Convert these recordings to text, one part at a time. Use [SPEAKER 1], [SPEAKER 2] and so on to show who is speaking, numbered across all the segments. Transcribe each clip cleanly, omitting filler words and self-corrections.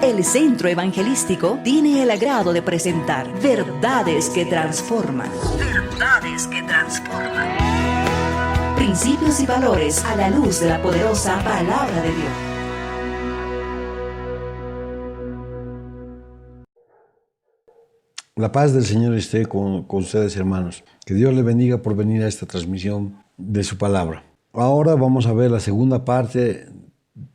[SPEAKER 1] El Centro Evangelístico tiene el agrado de presentar Verdades que Transforman. Verdades que Transforman. Principios y valores a la luz de la poderosa Palabra de Dios.
[SPEAKER 2] La paz del Señor esté con ustedes, hermanos. Que Dios le bendiga por venir a esta transmisión de su palabra. Ahora vamos a ver la segunda parte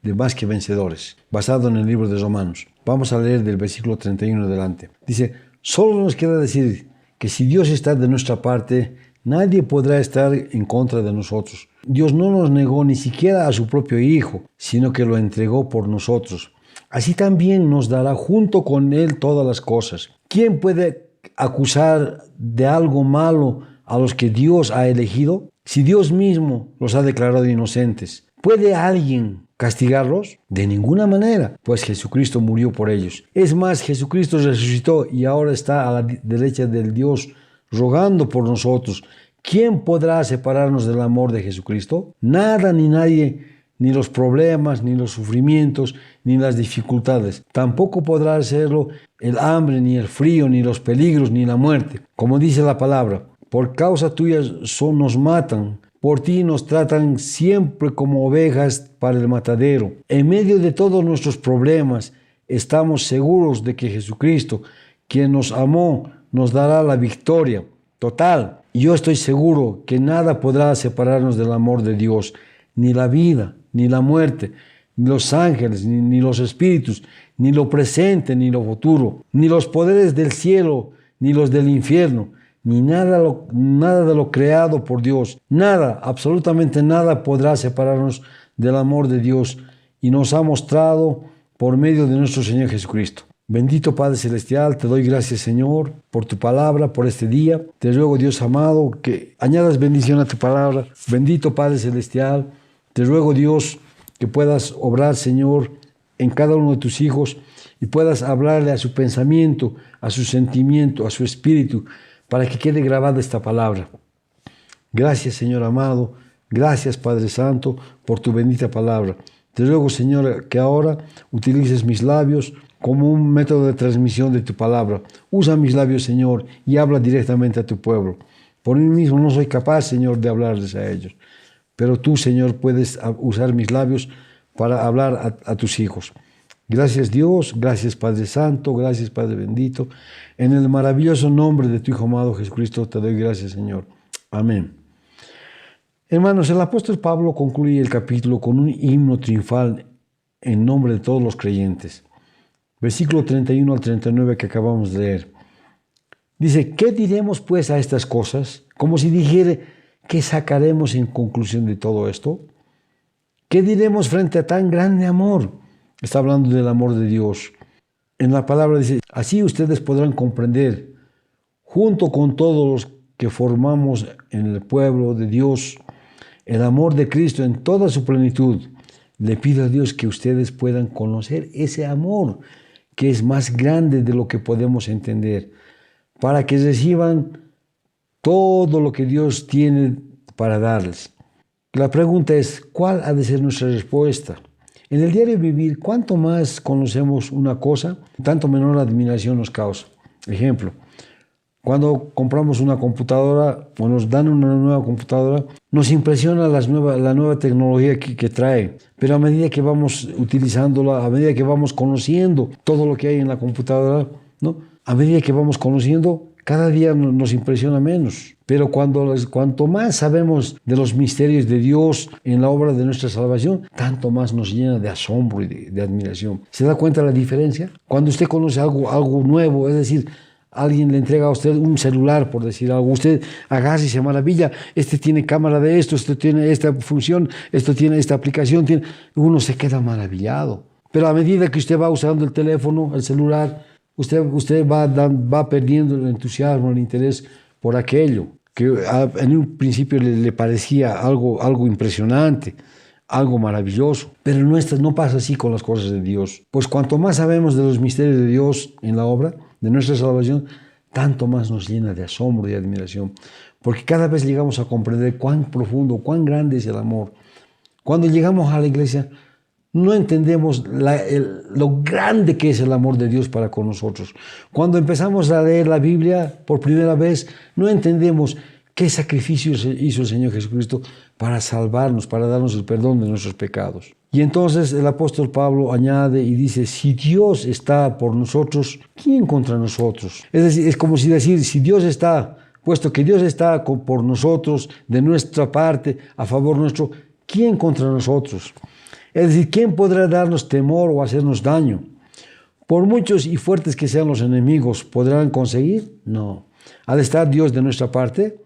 [SPEAKER 2] de Más que Vencedores, basado en el libro de Romanos. Vamos a leer del versículo 31 adelante. Dice: solo nos queda decir que si Dios está de nuestra parte, nadie podrá estar en contra de nosotros. Dios no nos negó ni siquiera a su propio Hijo, sino que lo entregó por nosotros. Así también nos dará junto con Él todas las cosas. ¿Quién puede acusar de algo malo a los que Dios ha elegido? Si Dios mismo los ha declarado inocentes, ¿puede alguien castigarlos? De ninguna manera, pues Jesucristo murió por ellos. Es más, Jesucristo resucitó y ahora está a la derecha del Dios rogando por nosotros. ¿Quién podrá separarnos del amor de Jesucristo? Nada ni nadie, ni los problemas, ni los sufrimientos, ni las dificultades. Tampoco podrá hacerlo el hambre, ni el frío, ni los peligros, ni la muerte. Como dice la palabra: por causa tuya nos matan, por ti nos tratan siempre como ovejas para el matadero. En medio de todos nuestros problemas, estamos seguros de que Jesucristo, quien nos amó, nos dará la victoria total. Y yo estoy seguro que nada podrá separarnos del amor de Dios, ni la vida, ni la muerte, ni los ángeles, ni los espíritus, ni lo presente, ni lo futuro, ni los poderes del cielo, ni los del infierno, ni nada de lo creado por Dios. Nada, absolutamente nada podrá separarnos del amor de Dios, y nos ha mostrado por medio de nuestro Señor Jesucristo. Bendito Padre Celestial, te doy gracias, Señor, por tu palabra, por este día. Te ruego, Dios amado, que añadas bendición a tu palabra. Bendito Padre Celestial, te ruego, Dios, que puedas obrar, Señor, en cada uno de tus hijos y puedas hablarle a su pensamiento, a su sentimiento, a su espíritu, para que quede grabada esta palabra. Gracias, Señor amado. Gracias, Padre Santo, por tu bendita palabra. Te ruego, Señor, que ahora utilices mis labios como un método de transmisión de tu palabra. Usa mis labios, Señor, y habla directamente a tu pueblo. Por mí mismo no soy capaz, Señor, de hablarles a ellos. Pero tú, Señor, puedes usar mis labios para hablar a tus hijos. Gracias, Dios. Gracias, Padre Santo. Gracias, Padre bendito. En el maravilloso nombre de tu Hijo amado Jesucristo te doy gracias, Señor. Amén. Hermanos, el apóstol Pablo concluye el capítulo con un himno triunfal en nombre de todos los creyentes. Versículo 31 al 39 que acabamos de leer. Dice: ¿qué diremos pues a estas cosas? Como si dijere: ¿qué sacaremos en conclusión de todo esto? ¿Qué diremos frente a tan grande amor? Está hablando del amor de Dios. En la palabra dice: así ustedes podrán comprender, junto con todos los que formamos en el pueblo de Dios, el amor de Cristo en toda su plenitud. Le pido a Dios que ustedes puedan conocer ese amor, que es más grande de lo que podemos entender, para que reciban todo lo que Dios tiene para darles. La pregunta es: ¿cuál ha de ser nuestra respuesta? En el diario vivir, cuanto más conocemos una cosa, tanto menor admiración nos causa. Ejemplo: cuando compramos una computadora o nos dan una nueva computadora, nos impresiona la nueva tecnología que trae. Pero a medida que vamos utilizándola, a medida que vamos conociendo todo lo que hay en la computadora, ¿no? A medida que vamos conociendo, cada día nos impresiona menos. Pero cuanto más sabemos de los misterios de Dios en la obra de nuestra salvación, tanto más nos llena de asombro y de admiración. ¿Se da cuenta la diferencia? Cuando usted conoce algo nuevo, es decir, alguien le entrega a usted un celular, por decir algo, usted agarra y se maravilla: este tiene cámara de esto tiene esta función, esto tiene esta aplicación, uno se queda maravillado. Pero a medida que usted va usando el teléfono, el celular, usted va perdiendo el entusiasmo, el interés por aquello que en un principio le parecía algo impresionante, algo maravilloso. Pero no pasa así con las cosas de Dios. Pues cuanto más sabemos de los misterios de Dios en la obra de nuestra salvación, tanto más nos llena de asombro y admiración. Porque cada vez llegamos a comprender cuán profundo, cuán grande es el amor. Cuando llegamos a la iglesia, no entendemos lo grande que es el amor de Dios para con nosotros. Cuando empezamos a leer la Biblia por primera vez, no entendemos qué sacrificio hizo el Señor Jesucristo para salvarnos, para darnos el perdón de nuestros pecados. Y entonces el apóstol Pablo añade y dice, si Dios está por nosotros, ¿quién contra nosotros? Es decir, es como si decir, si Dios está, puesto que Dios está por nosotros, de nuestra parte, a favor nuestro, ¿quién contra nosotros? Es decir, ¿quién podrá darnos temor o hacernos daño? Por muchos y fuertes que sean los enemigos, ¿podrán conseguir? No. Al estar Dios de nuestra parte,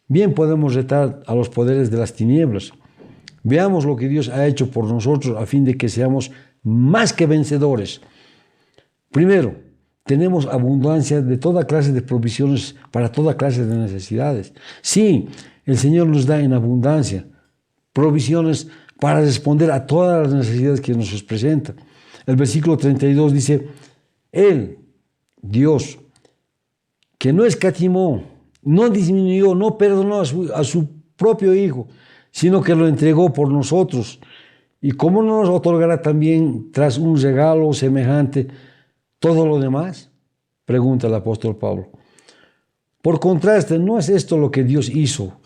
[SPEAKER 2] bien podemos retar a los poderes de las tinieblas. Veamos lo que Dios ha hecho por nosotros a fin de que seamos más que vencedores. Primero, tenemos abundancia de toda clase de provisiones para toda clase de necesidades. Sí, el Señor nos da en abundancia provisiones para responder a todas las necesidades que nos presenta. El versículo 32 dice, Él, Dios, que no escatimó, no disminuyó, no perdonó a su propio Hijo, sino que lo entregó por nosotros. ¿Y cómo no nos otorgará también, tras un regalo semejante, todo lo demás? Pregunta el apóstol Pablo. Por contraste, no es esto lo que Dios hizo,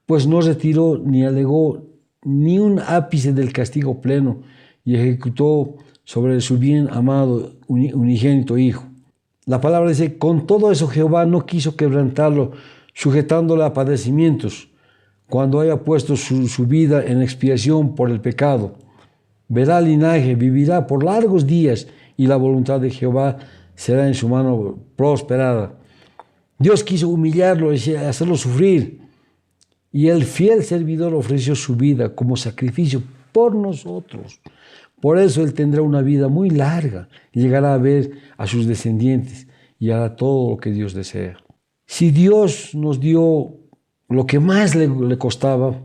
[SPEAKER 2] pues no retiró ni alegó ni un ápice del castigo pleno y ejecutó sobre su bien amado unigénito Hijo. La palabra dice, con todo eso Jehová no quiso quebrantarlo, sujetándolo a padecimientos, cuando haya puesto su vida en expiación por el pecado. Verá linaje, vivirá por largos días, y la voluntad de Jehová será en su mano prosperada. Dios quiso humillarlo y hacerlo sufrir, y el fiel servidor ofreció su vida como sacrificio por nosotros. Por eso Él tendrá una vida muy larga, y llegará a ver a sus descendientes, y hará todo lo que Dios desea. Si Dios nos dio lo que más le costaba,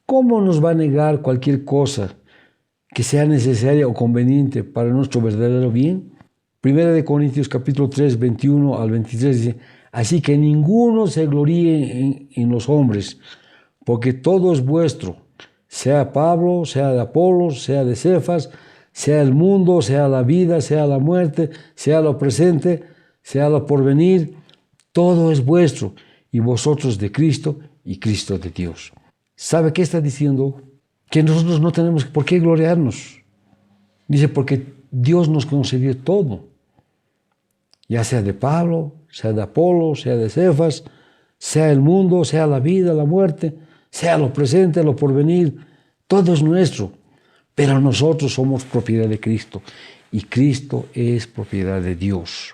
[SPEAKER 2] ¿cómo nos va a negar cualquier cosa que sea necesaria o conveniente para nuestro verdadero bien? Primera de Corintios capítulo 3, 21 al 23 dice, así que ninguno se gloríe en los hombres, porque todo es vuestro, sea Pablo, sea de Apolos, sea de Cefas, sea el mundo, sea la vida, sea la muerte, sea lo presente, sea lo porvenir, todo es vuestro, y vosotros de Cristo, y Cristo de Dios. ¿Sabe qué está diciendo? Que nosotros no tenemos por qué gloriarnos. Dice, porque Dios nos concedió todo. Ya sea de Pablo, sea de Apolo, sea de Cefas, sea el mundo, sea la vida, la muerte, sea lo presente, lo porvenir, todo es nuestro. Pero nosotros somos propiedad de Cristo, y Cristo es propiedad de Dios.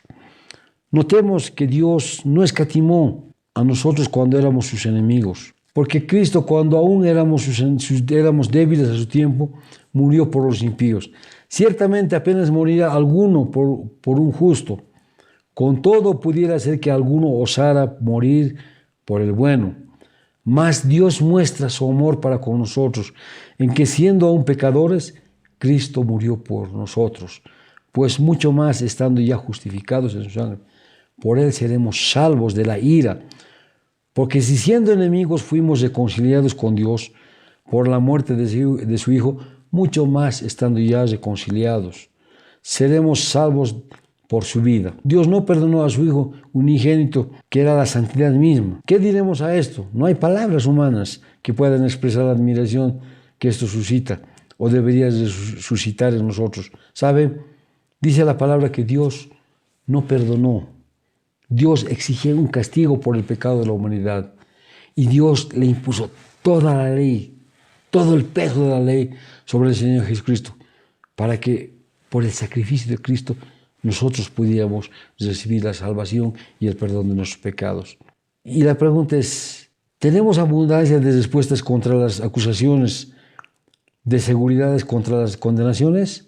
[SPEAKER 2] Notemos que Dios no escatimó a nosotros cuando éramos sus enemigos, porque Cristo, cuando aún éramos débiles a su tiempo, murió por los impíos. Ciertamente apenas morirá alguno por un justo. Con todo pudiera ser que alguno osara morir por el bueno. Mas Dios muestra su amor para con nosotros, en que siendo aún pecadores, Cristo murió por nosotros. Pues mucho más, estando ya justificados en su sangre, por Él seremos salvos de la ira. Porque si siendo enemigos fuimos reconciliados con Dios por la muerte de su Hijo, mucho más estando ya reconciliados, seremos salvos por su vida. Dios no perdonó a su Hijo unigénito, que era la santidad misma. ¿Qué diremos a esto? No hay palabras humanas que puedan expresar la admiración que esto suscita o debería suscitar en nosotros. ¿Sabe? Dice la palabra que Dios no perdonó. Dios exigía un castigo por el pecado de la humanidad, y Dios le impuso toda la ley, todo el peso de la ley sobre el Señor Jesucristo, para que por el sacrificio de Cristo nosotros pudiéramos recibir la salvación y el perdón de nuestros pecados. Y la pregunta es, ¿tenemos abundancia de respuestas contra las acusaciones, de seguridades contra las condenaciones?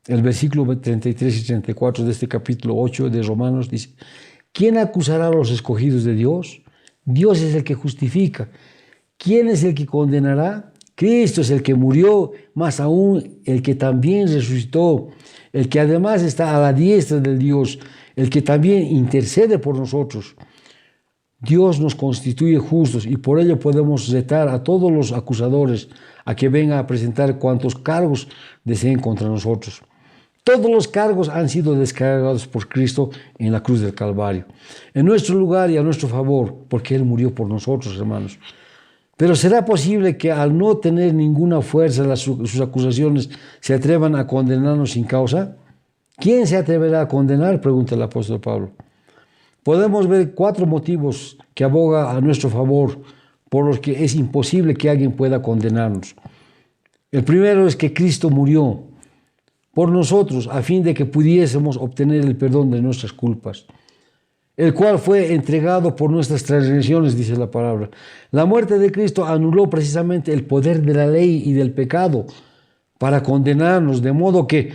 [SPEAKER 2] El versículo 33 y 34 de este capítulo 8 de Romanos dice, ¿quién acusará a los escogidos de Dios? Dios es el que justifica. ¿Quién es el que condenará? Cristo es el que murió, más aún el que también resucitó, el que además está a la diestra del Dios, el que también intercede por nosotros. Dios nos constituye justos y por ello podemos retar a todos los acusadores a que vengan a presentar cuantos cargos deseen contra nosotros. Todos los cargos han sido descargados por Cristo en la cruz del Calvario, en nuestro lugar y a nuestro favor, porque Él murió por nosotros, hermanos. Pero ¿será posible que al no tener ninguna fuerza sus acusaciones se atrevan a condenarnos sin causa? ¿Quién se atreverá a condenar?, pregunta el apóstol Pablo. Podemos ver 4 motivos que aboga a nuestro favor por los que es imposible que alguien pueda condenarnos. El primero es que Cristo murió por nosotros a fin de que pudiésemos obtener el perdón de nuestras culpas, el cual fue entregado por nuestras transgresiones, dice la palabra. La muerte de Cristo anuló precisamente el poder de la ley y del pecado para condenarnos, de modo que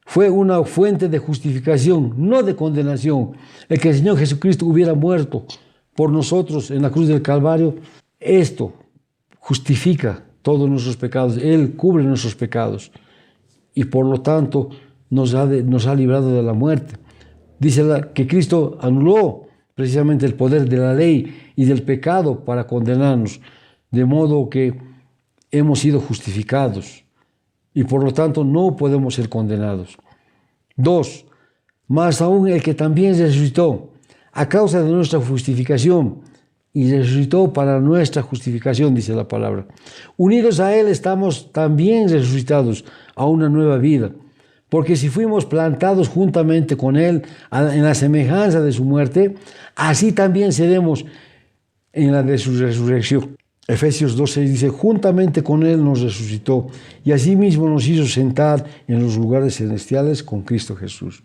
[SPEAKER 2] fue una fuente de justificación, no de condenación. El que el Señor Jesucristo hubiera muerto por nosotros en la cruz del Calvario, esto justifica todos nuestros pecados. Él cubre nuestros pecados y por lo tanto nos ha librado de la muerte. Dice que Cristo anuló precisamente el poder de la ley y del pecado para condenarnos, de modo que hemos sido justificados y por lo tanto no podemos ser condenados. 2. Más aún el que también resucitó a causa de nuestra justificación y resucitó para nuestra justificación, dice la palabra. Unidos a Él estamos también resucitados a una nueva vida, porque si fuimos plantados juntamente con Él en la semejanza de su muerte, así también seremos en la de su resurrección. Efesios 2:6 dice, juntamente con Él nos resucitó y asimismo nos hizo sentar en los lugares celestiales con Cristo Jesús.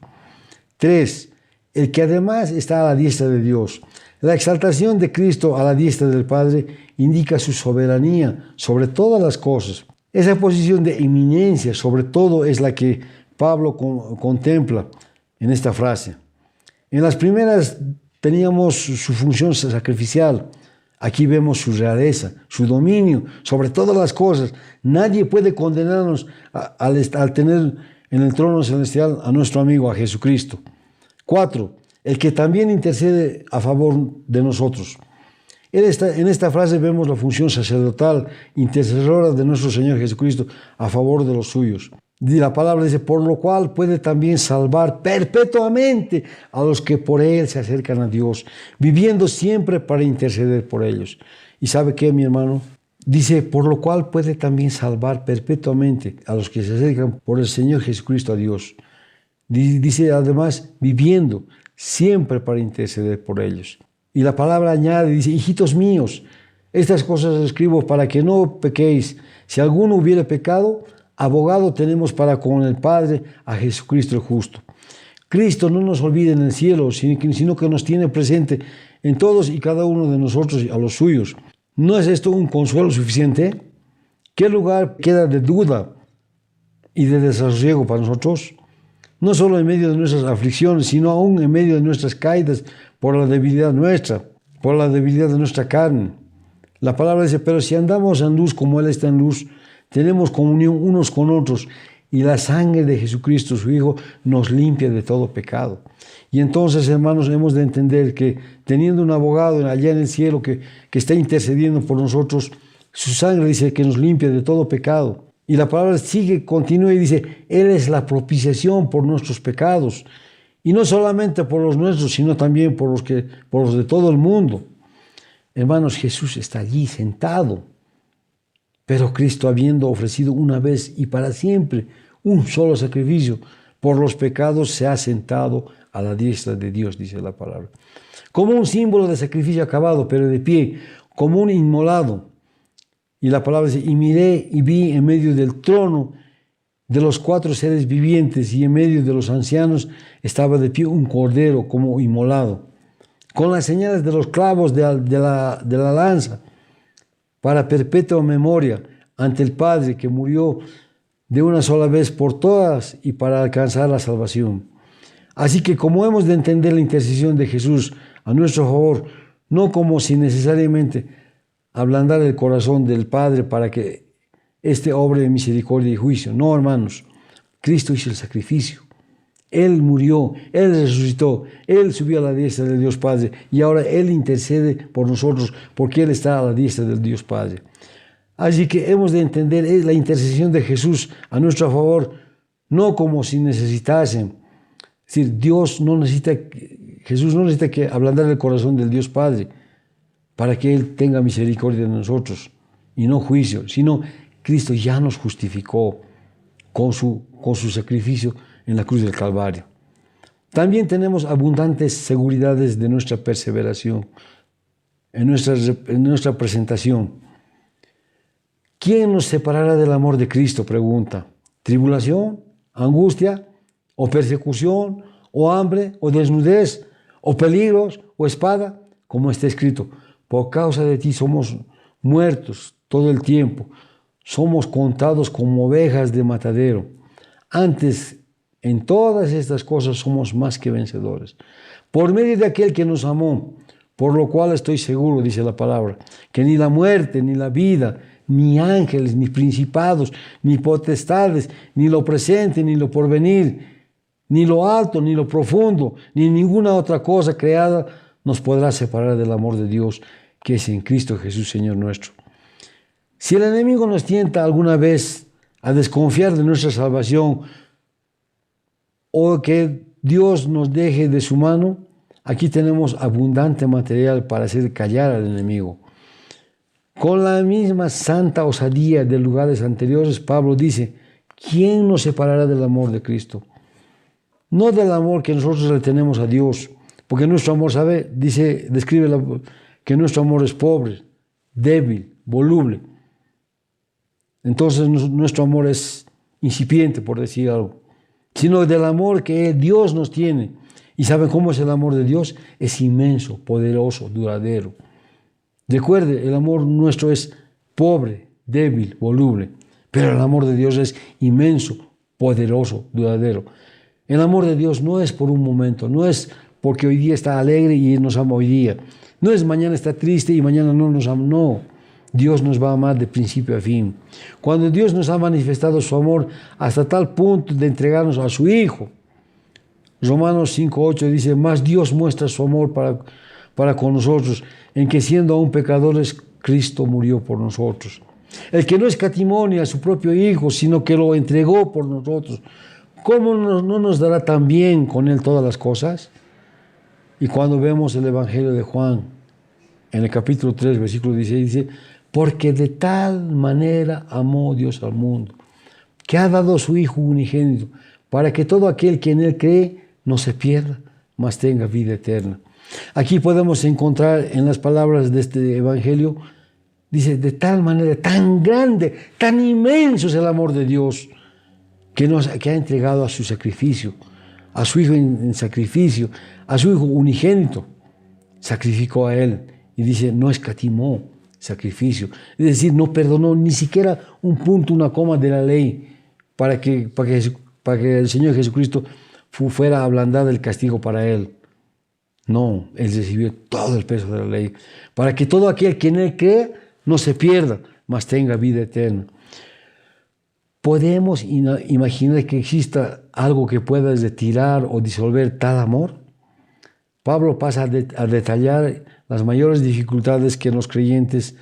[SPEAKER 2] 3. El que además está a la diestra de Dios. La exaltación de Cristo a la diestra del Padre indica su soberanía sobre todas las cosas. Esa posición de eminencia sobre todo es la que Pablo contempla en esta frase. En las primeras teníamos su función sacrificial. Aquí vemos su realeza, su dominio sobre todas las cosas. Nadie puede condenarnos al tener en el trono celestial a nuestro amigo, a Jesucristo. 4. El que también intercede a favor de nosotros. En esta frase vemos la función sacerdotal, intercesora de nuestro Señor Jesucristo a favor de los suyos. Y la palabra dice, por lo cual puede también salvar perpetuamente a los que por Él se acercan a Dios, viviendo siempre para interceder por ellos. ¿Y sabe qué, mi hermano? Dice, por lo cual puede también salvar perpetuamente a los que se acercan por el Señor Jesucristo a Dios. Dice además, viviendo siempre para interceder por ellos. Y la palabra añade, dice, hijitos míos, estas cosas escribo para que no pequéis. Si alguno hubiere pecado, abogado tenemos para con el Padre a Jesucristo el justo. Cristo no nos olvida en el cielo, sino que nos tiene presente en todos y cada uno de nosotros y a los suyos. ¿No es esto un consuelo suficiente? ¿Qué lugar queda de duda y de desasosiego para nosotros? No solo en medio de nuestras aflicciones, sino aún en medio de nuestras caídas por la debilidad nuestra, por la debilidad de nuestra carne. La palabra dice, pero si andamos en luz como Él está en luz, tenemos comunión unos con otros y la sangre de Jesucristo, su Hijo, nos limpia de todo pecado. Y entonces, hermanos, hemos de entender que teniendo un abogado allá en el cielo que está intercediendo por nosotros, su sangre dice que nos limpia de todo pecado. Y la palabra continúa y dice, Él es la propiciación por nuestros pecados. Y no solamente por los nuestros, sino también por los de todo el mundo. Hermanos, Jesús está allí sentado. Pero Cristo, habiendo ofrecido una vez y para siempre un solo sacrificio por los pecados, se ha sentado a la diestra de Dios, dice la palabra. Como un símbolo de sacrificio acabado, pero de pie, como un inmolado. Y la palabra dice, y miré y vi en medio del trono de los 4 seres vivientes y en medio de los ancianos estaba de pie un cordero como inmolado, con las señales de los clavos de la lanza, para perpetua memoria ante el Padre que murió de una sola vez por todas y para alcanzar la salvación. Así que como hemos de entender la intercesión de Jesús a nuestro favor, no como si necesariamente ablandar el corazón del Padre para que éste obre de misericordia y juicio. No, hermanos, Cristo hizo el sacrificio Él murió, Él resucitó, Él subió a la diestra del Dios Padre y ahora Él intercede por nosotros porque Él está a la diestra del Dios Padre. Así que hemos de entender la intercesión de Jesús a nuestro favor, no como si necesitasen. Es decir, Jesús no necesita que ablandar el corazón del Dios Padre para que Él tenga misericordia de nosotros y no juicio, sino Cristo ya nos justificó con su sacrificio en la cruz del Calvario. También tenemos abundantes seguridades de nuestra perseveración en nuestra presentación. ¿Quién nos separará del amor de Cristo? Pregunta. ¿Tribulación? ¿Angustia? ¿O persecución? ¿O hambre? ¿O desnudez? ¿O peligros? ¿O espada? Como está escrito, por causa de ti somos muertos todo el tiempo. Somos contados como ovejas de matadero. Antes, en todas estas cosas somos más que vencedores. Por medio de aquel que nos amó, por lo cual estoy seguro, dice la palabra, que ni la muerte, ni la vida, ni ángeles, ni principados, ni potestades, ni lo presente, ni lo porvenir, ni lo alto, ni lo profundo, ni ninguna otra cosa creada nos podrá separar del amor de Dios que es en Cristo Jesús, Señor nuestro. Si el enemigo nos tienta alguna vez a desconfiar de nuestra salvación o que Dios nos deje de su mano, aquí tenemos abundante material para hacer callar al enemigo. Con la misma santa osadía de lugares anteriores, Pablo dice, ¿quién nos separará del amor de Cristo? No del amor que nosotros le tenemos a Dios, porque nuestro amor, describe que nuestro amor es pobre, débil, voluble. Entonces nuestro amor es incipiente, por decir algo, sino del amor que Dios nos tiene. ¿Y saben cómo es el amor de Dios? Es inmenso, poderoso, duradero. Recuerde, el amor nuestro es pobre, débil, voluble, pero el amor de Dios es inmenso, poderoso, duradero. El amor de Dios no es por un momento, no es porque hoy día está alegre y nos ama hoy día. No es mañana está triste y mañana no nos ama, no. Dios nos va a amar de principio a fin. Cuando Dios nos ha manifestado su amor hasta tal punto de entregarnos a su Hijo. Romanos 5:8 dice, más Dios muestra su amor para con nosotros, en que siendo aún pecadores, Cristo murió por nosotros. El que no escatimó ni a su propio Hijo, sino que lo entregó por nosotros, ¿cómo no nos dará también con Él todas las cosas? Y cuando vemos el Evangelio de Juan, en el capítulo 3, versículo 16, dice, porque de tal manera amó Dios al mundo, que ha dado a su Hijo unigénito, para que todo aquel que en Él cree no se pierda, mas tenga vida eterna. Aquí podemos encontrar en las palabras de este Evangelio, dice, de tal manera, tan grande, tan inmenso es el amor de Dios, que ha entregado a su sacrificio, a su Hijo en sacrificio, a su Hijo unigénito, sacrificó a Él. Y dice, no escatimó sacrificio. Es decir, no perdonó ni siquiera un punto, una coma de la ley para que el Señor Jesucristo fuera ablandado el castigo para Él. No, Él recibió todo el peso de la ley para que todo aquel que en Él cree no se pierda, mas tenga vida eterna. ¿Podemos imaginar que exista algo que pueda retirar o disolver tal amor? Pablo pasa a detallar las mayores dificultades que los creyentes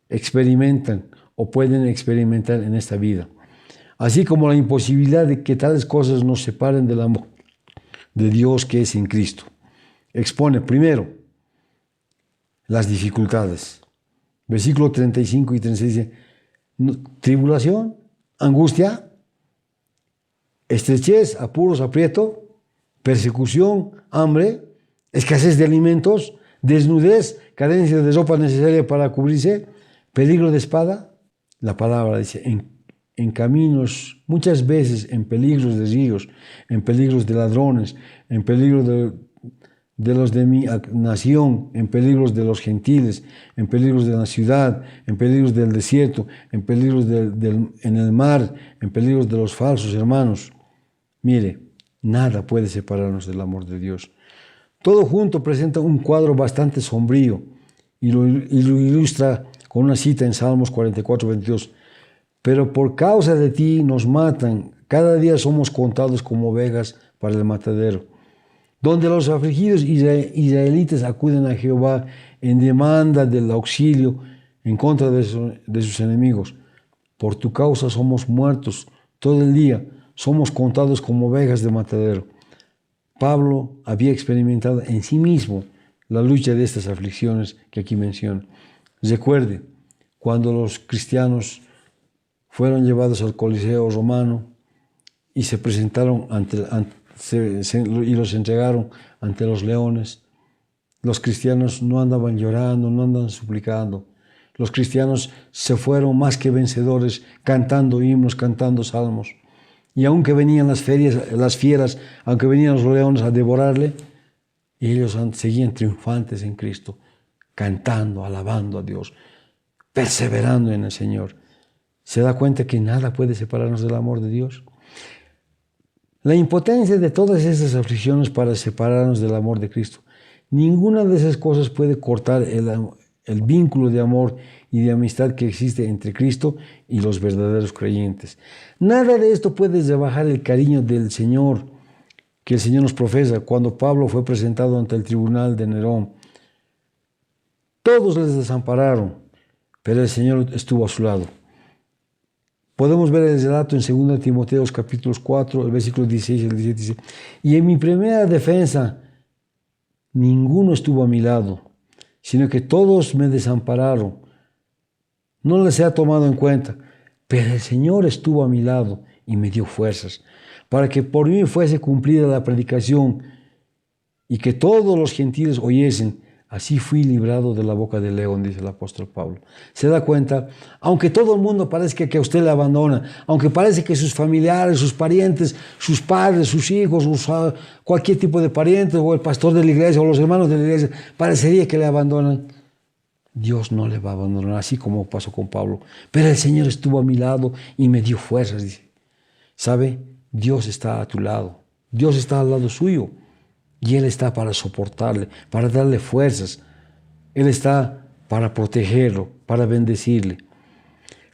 [SPEAKER 2] experimentan o pueden experimentar en esta vida, así como la imposibilidad de que tales cosas nos separen del amor de Dios que es en Cristo. Expone primero las dificultades. Versículo 35 y 36 dice, tribulación, angustia, estrechez, apuros, aprieto, persecución, hambre, escasez de alimentos, desnudez, carencia de ropa necesaria para cubrirse, peligro de espada. La palabra dice, en caminos, muchas veces en peligros de ríos, en peligros de ladrones, en peligros de los de mi nación, en peligros de los gentiles, en peligros de la ciudad, en peligros del desierto, en peligros en el mar, en peligros de los falsos hermanos. Mire, nada puede separarnos del amor de Dios. Todo junto presenta un cuadro bastante sombrío y lo ilustra con una cita en Salmos 44, 22. Pero por causa de ti nos matan, Cada día somos contados como ovejas para el matadero. Donde los afligidos israelitas acuden a Jehová en demanda del auxilio en contra de sus enemigos. Por tu causa somos muertos todo el día, somos contados como ovejas de matadero. Pablo había experimentado en sí mismo la lucha de estas aflicciones que aquí menciona. Recuerde, cuando los cristianos fueron llevados al Coliseo romano y se presentaron y los entregaron ante los leones, los cristianos no andaban llorando, no andaban suplicando. Los cristianos se fueron más que vencedores, cantando himnos, cantando salmos. Y aunque venían las fieras, aunque venían los leones a devorarle, ellos seguían triunfantes en Cristo, cantando, alabando a Dios, perseverando en el Señor. ¿Se da cuenta que nada puede separarnos del amor de Dios? La impotencia de todas esas aflicciones para separarnos del amor de Cristo. Ninguna de esas cosas puede cortar el vínculo de amor y de amistad que existe entre Cristo y los verdaderos creyentes. Nada de esto puede rebajar el cariño del Señor que el Señor nos profesa. Cuando Pablo fue presentado ante el tribunal de Nerón, todos les desampararon, pero el Señor estuvo a su lado. Podemos ver el relato en 2 Timoteo capítulos 4, el versículo 16 y el 17. Dice, y en mi primera defensa, ninguno estuvo a mi lado, sino que todos me desampararon. No les he tomado en cuenta, pero el Señor estuvo a mi lado y me dio fuerzas, para que por mí fuese cumplida la predicación y que todos los gentiles oyesen. Así fui librado de la boca del león, dice el apóstol Pablo. ¿Se da cuenta? Aunque todo el mundo parezca que a usted le abandona, aunque parece que sus familiares, sus parientes, sus padres, sus hijos, cualquier tipo de parientes, o el pastor de la iglesia, o los hermanos de la iglesia, parecería que le abandonan, Dios no le va a abandonar, así como pasó con Pablo. Pero el Señor estuvo a mi lado y me dio fuerzas, dice. ¿Sabe? Dios está a tu lado. Dios está al lado suyo. Y Él está para soportarle, para darle fuerzas. Él está para protegerlo, para bendecirle.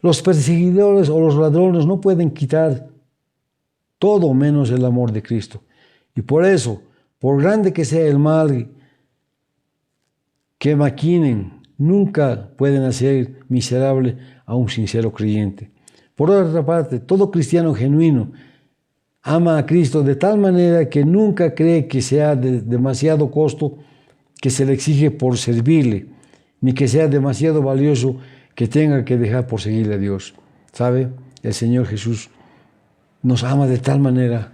[SPEAKER 2] Los perseguidores o los ladrones no pueden quitar todo menos el amor de Cristo. Y por eso, por grande que sea el mal que maquinen, nunca pueden hacer miserable a un sincero creyente. Por otra parte, todo cristiano genuino ama a Cristo de tal manera que nunca cree que sea de demasiado costo que se le exige por servirle, ni que sea demasiado valioso que tenga que dejar por seguirle a Dios. ¿Sabe? El Señor Jesús nos ama de tal manera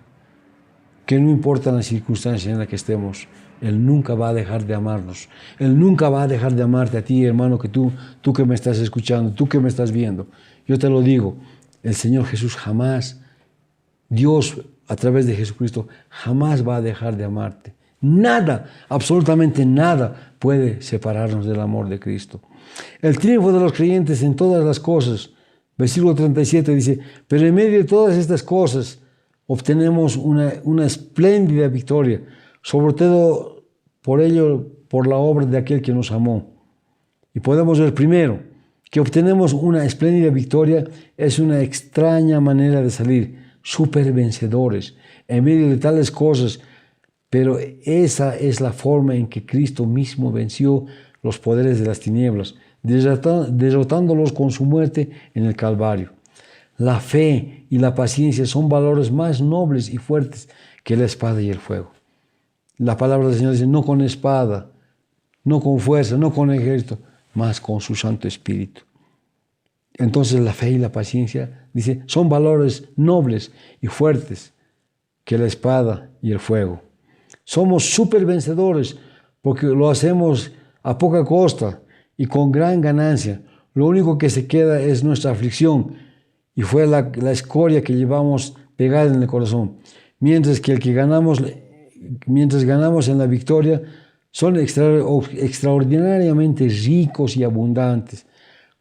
[SPEAKER 2] que no importa la circunstancia en la que estemos, Él nunca va a dejar de amarnos. Él nunca va a dejar de amarte a ti, hermano, que tú que me estás escuchando, tú que me estás viendo. Yo te lo digo, el Señor Jesús jamás, Dios a través de Jesucristo, jamás va a dejar de amarte. Nada, absolutamente nada puede separarnos del amor de Cristo. El triunfo de los creyentes en todas las cosas. Versículo 37 dice, pero en medio de todas estas cosas obtenemos una espléndida victoria, sobre todo por la obra de aquel que nos amó. Y podemos ver primero que obtenemos una espléndida victoria es una extraña manera de salir, súper vencedores, en medio de tales cosas, pero esa es la forma en que Cristo mismo venció los poderes de las tinieblas, derrotándolos con su muerte en el Calvario. La fe y la paciencia son valores más nobles y fuertes que la espada y el fuego. La palabra del Señor dice, no con espada, no con fuerza, no con ejército, mas con su Santo Espíritu. Entonces la fe y la paciencia, dice, son valores nobles y fuertes que la espada y el fuego. Somos súper vencedores porque lo hacemos a poca costa y con gran ganancia. Lo único que se queda es nuestra aflicción y fue la escoria que llevamos pegada en el corazón. Mientras ganamos en la victoria, son extraordinariamente ricos y abundantes.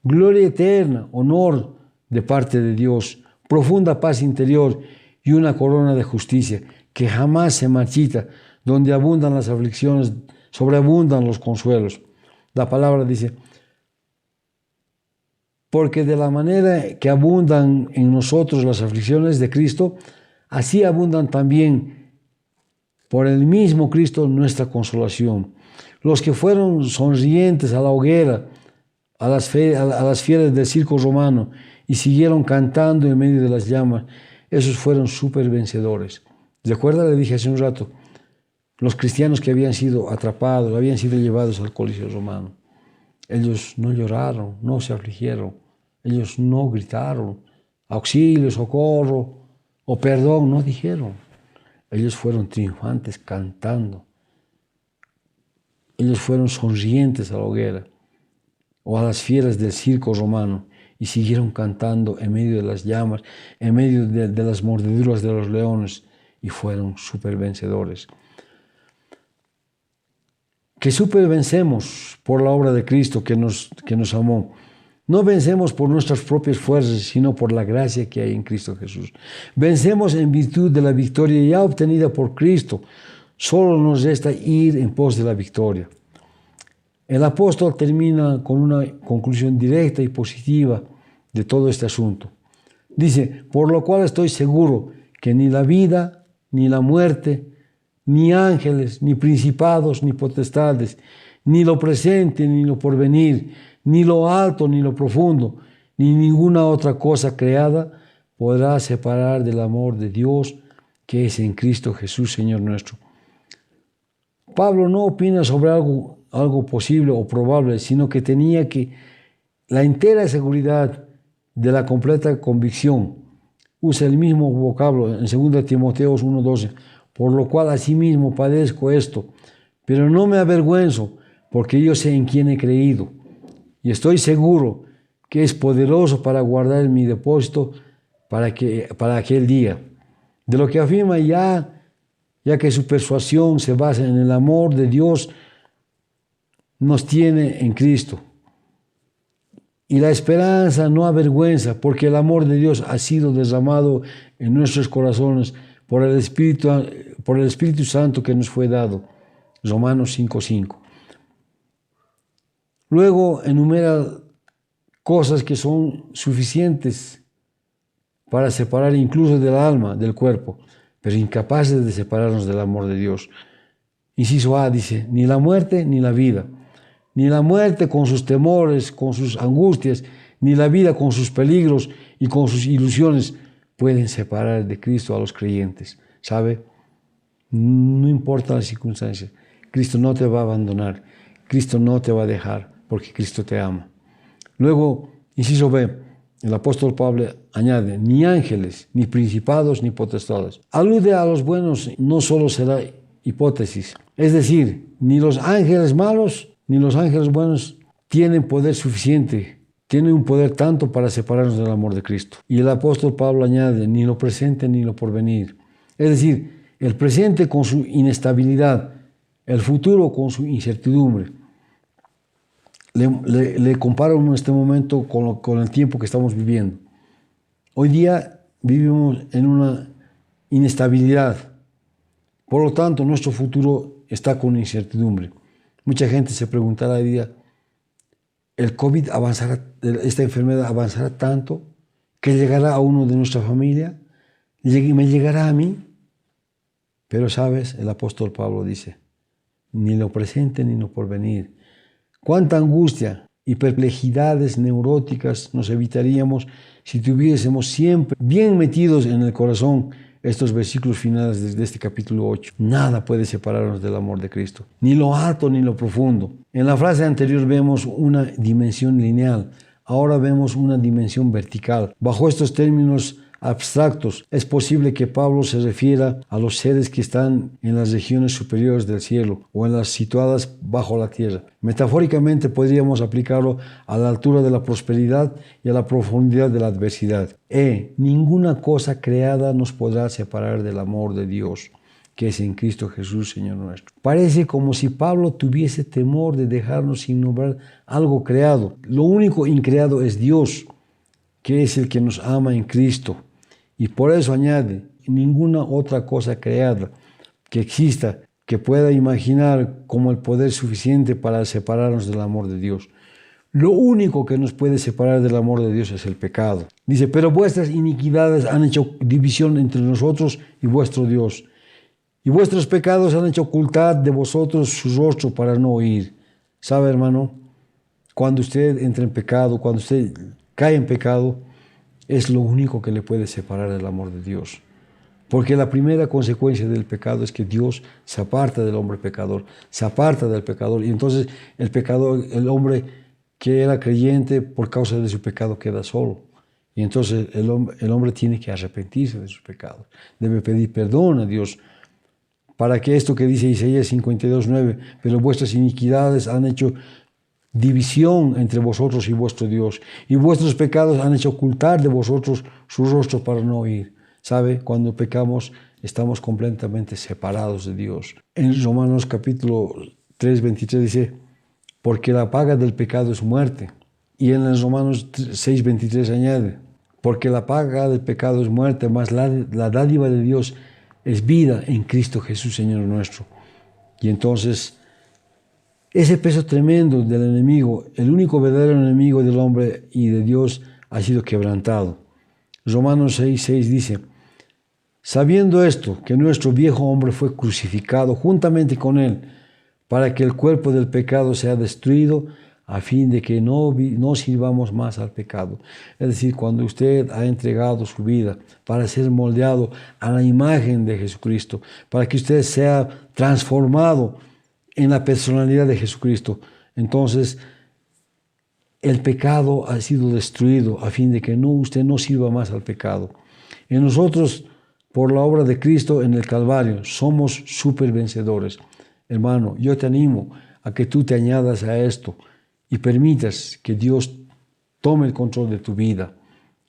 [SPEAKER 2] Gloria eterna, honor de parte de Dios, profunda paz interior y una corona de justicia que jamás se marchita, donde abundan las aflicciones, sobreabundan los consuelos. La palabra dice, porque de la manera que abundan en nosotros las aflicciones de Cristo, así abundan también por el mismo Cristo nuestra consolación. Los que fueron sonrientes a la hoguera, a las fieras del circo romano, y siguieron cantando en medio de las llamas, esos fueron súper vencedores. ¿Recuerda? Le dije hace un rato, los cristianos que habían sido atrapados, habían sido llevados al Coliseo romano. Ellos no lloraron, no se afligieron, ellos no gritaron, auxilio, socorro o perdón, no dijeron. Ellos fueron triunfantes cantando. Ellos fueron sonrientes a la hoguera o a las fieras del circo romano y siguieron cantando en medio de las llamas, en medio de las mordeduras de los leones, y fueron súper vencedores. Que súper vencemos por la obra de Cristo que nos amó. No vencemos por nuestras propias fuerzas, sino por la gracia que hay en Cristo Jesús. Vencemos en virtud de la victoria ya obtenida por Cristo. Solo nos resta ir en pos de la victoria. El apóstol termina con una conclusión directa y positiva de todo este asunto. Dice, por lo cual estoy seguro que ni la vida, ni la muerte, ni ángeles, ni principados, ni potestades, ni lo presente, ni lo porvenir, ni lo alto, ni lo profundo, ni ninguna otra cosa creada podrá separar del amor de Dios que es en Cristo Jesús, Señor nuestro. Pablo no opina sobre algo posible o probable, sino que tenía que la entera seguridad de la completa convicción. Usa el mismo vocablo en 2 Timoteo 1:12, por lo cual asimismo padezco esto, pero no me avergüenzo, porque yo sé en quién he creído, y estoy seguro que es poderoso para guardar mi depósito para aquel día. De lo que afirma ya que su persuasión se basa en el amor de Dios, nos tiene en Cristo. Y la esperanza no avergüenza, porque el amor de Dios ha sido derramado en nuestros corazones por el Espíritu Santo que nos fue dado. Romanos 5:5. Luego enumera cosas que son suficientes para separar incluso del alma, del cuerpo, pero incapaces de separarnos del amor de Dios. Inciso A dice, ni la muerte ni la vida, ni la muerte con sus temores, con sus angustias, ni la vida con sus peligros y con sus ilusiones pueden separar de Cristo a los creyentes. ¿Sabe? No importa las circunstancias, Cristo no te va a abandonar, Cristo no te va a dejar, porque Cristo te ama. Luego, inciso B, el apóstol Pablo añade, ni ángeles, ni principados, ni potestades. Alude a los buenos, no solo será hipótesis. Es decir, ni los ángeles malos, ni los ángeles buenos tienen poder suficiente, tienen un poder tanto para separarnos del amor de Cristo. Y el apóstol Pablo añade, ni lo presente, ni lo porvenir. Es decir, el presente con su inestabilidad, el futuro con su incertidumbre. Le comparo en este momento con el tiempo que estamos viviendo. Hoy día vivimos en una inestabilidad. Por lo tanto, nuestro futuro está con incertidumbre. Mucha gente se preguntará hoy día, ¿el COVID avanzará, esta enfermedad avanzará tanto que llegará a uno de nuestra familia? ¿Me llegará a mí? Pero, ¿sabes? El apóstol Pablo dice, ni lo presente ni lo porvenir. Cuánta angustia y perplejidades neuróticas nos evitaríamos si tuviésemos siempre bien metidos en el corazón estos versículos finales de este capítulo 8. Nada puede separarnos del amor de Cristo, ni lo alto ni lo profundo. En la frase anterior vemos una dimensión lineal, ahora vemos una dimensión vertical. Bajo estos términos abstractos, es posible que Pablo se refiera a los seres que están en las regiones superiores del cielo o en las situadas bajo la tierra. Metafóricamente podríamos aplicarlo a la altura de la prosperidad y a la profundidad de la adversidad. Ninguna cosa creada nos podrá separar del amor de Dios, que es en Cristo Jesús, Señor nuestro. Parece como si Pablo tuviese temor de dejarnos sin nombrar algo creado. Lo único increado es Dios, que es el que nos ama en Cristo. Y por eso añade, ninguna otra cosa creada que exista, que pueda imaginar como el poder suficiente para separarnos del amor de Dios. Lo único que nos puede separar del amor de Dios es el pecado. Dice, pero vuestras iniquidades han hecho división entre nosotros y vuestro Dios. Y vuestros pecados han hecho ocultar de vosotros su rostro para no oír. ¿Sabe, hermano? Cuando usted entra en pecado, cuando usted cae en pecado, es lo único que le puede separar del amor de Dios. Porque la primera consecuencia del pecado es que Dios se aparta del hombre pecador, se aparta del pecador. Y entonces el pecador, el hombre que era creyente, por causa de su pecado queda solo. Y entonces el hombre tiene que arrepentirse de sus pecados. Debe pedir perdón a Dios. Para que esto que dice Isaías 52:9, pero vuestras iniquidades han hecho división entre vosotros y vuestro Dios, y vuestros pecados han hecho ocultar de vosotros su rostro para no oír. ¿Sabe? Cuando pecamos estamos completamente separados de Dios. En Romanos capítulo 3:23 dice, porque la paga del pecado es muerte. Y en Romanos 6:23 añade, porque la paga del pecado es muerte, mas la dádiva de Dios es vida en Cristo Jesús, Señor nuestro. Y entonces, ese peso tremendo del enemigo, el único verdadero enemigo del hombre y de Dios, ha sido quebrantado. Romanos 6:6 dice, sabiendo esto, que nuestro viejo hombre fue crucificado juntamente con él, para que el cuerpo del pecado sea destruido, a fin de que no sirvamos más al pecado. Es decir, cuando usted ha entregado su vida para ser moldeado a la imagen de Jesucristo, para que usted sea transformado en la personalidad de Jesucristo, entonces el pecado ha sido destruido a fin de que usted no sirva más al pecado. Y nosotros, por la obra de Cristo en el Calvario, somos supervencedores. Hermano, yo te animo a que tú te añadas a esto y permitas que Dios tome el control de tu vida,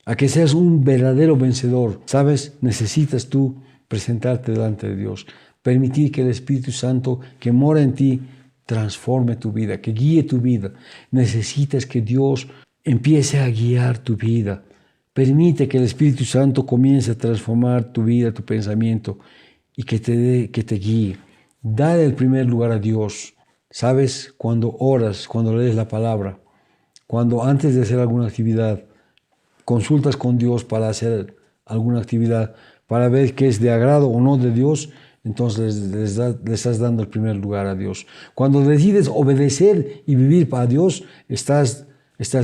[SPEAKER 2] a que seas un verdadero vencedor. ¿Sabes? Necesitas tú presentarte delante de Dios, permitir que el Espíritu Santo que mora en ti transforme tu vida, que guíe tu vida. Necesitas que Dios empiece a guiar tu vida. Permite que el Espíritu Santo comience a transformar tu vida, tu pensamiento, y que te guíe. Dale el primer lugar a Dios. ¿Sabes? Cuando oras, cuando lees la palabra, cuando antes de hacer alguna actividad, consultas con Dios para hacer alguna actividad, para ver qué es de agrado o no de Dios, entonces le estás dando el primer lugar a Dios. Cuando decides obedecer y vivir para Dios, estás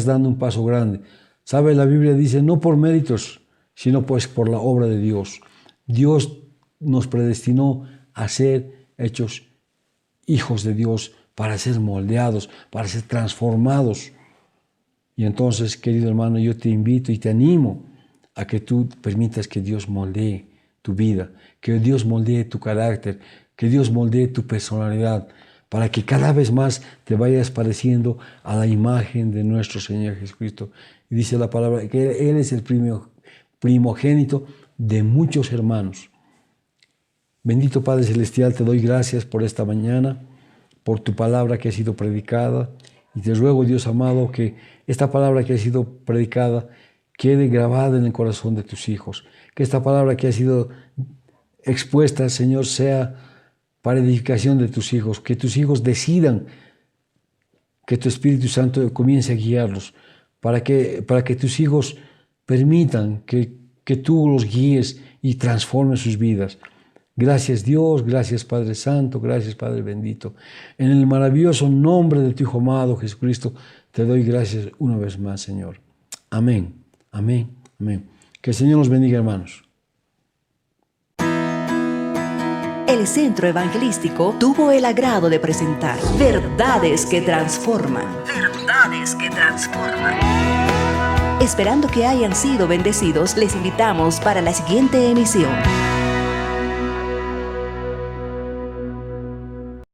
[SPEAKER 2] dando un paso grande. ¿Sabe? La Biblia dice, no por méritos, sino pues por la obra de Dios. Dios nos predestinó a ser hechos hijos de Dios, para ser moldeados, para ser transformados. Y entonces, querido hermano, yo te invito y te animo a que tú permitas que Dios moldee tu vida, que Dios moldee tu carácter, que Dios moldee tu personalidad, para que cada vez más te vayas pareciendo a la imagen de nuestro Señor Jesucristo. Y dice la palabra que Él es el primogénito de muchos hermanos. Bendito Padre Celestial, te doy gracias por esta mañana, por tu palabra que ha sido predicada. Y te ruego, Dios amado, que esta palabra que ha sido predicada quede grabada en el corazón de tus hijos. Que esta palabra que ha sido expuesta, Señor, sea para edificación de tus hijos. Que tus hijos decidan que tu Espíritu Santo comience a guiarlos. Para que tus hijos permitan que tú los guíes y transformes sus vidas. Gracias Dios, gracias Padre Santo, gracias Padre bendito. En el maravilloso nombre de tu Hijo amado Jesucristo, te doy gracias una vez más, Señor. Amén, amén, amén. Que el Señor los bendiga, hermanos.
[SPEAKER 1] El Centro Evangelístico tuvo el agrado de presentar Verdades que Transforman. Verdades que Transforman. Esperando que hayan sido bendecidos, les invitamos para la siguiente emisión.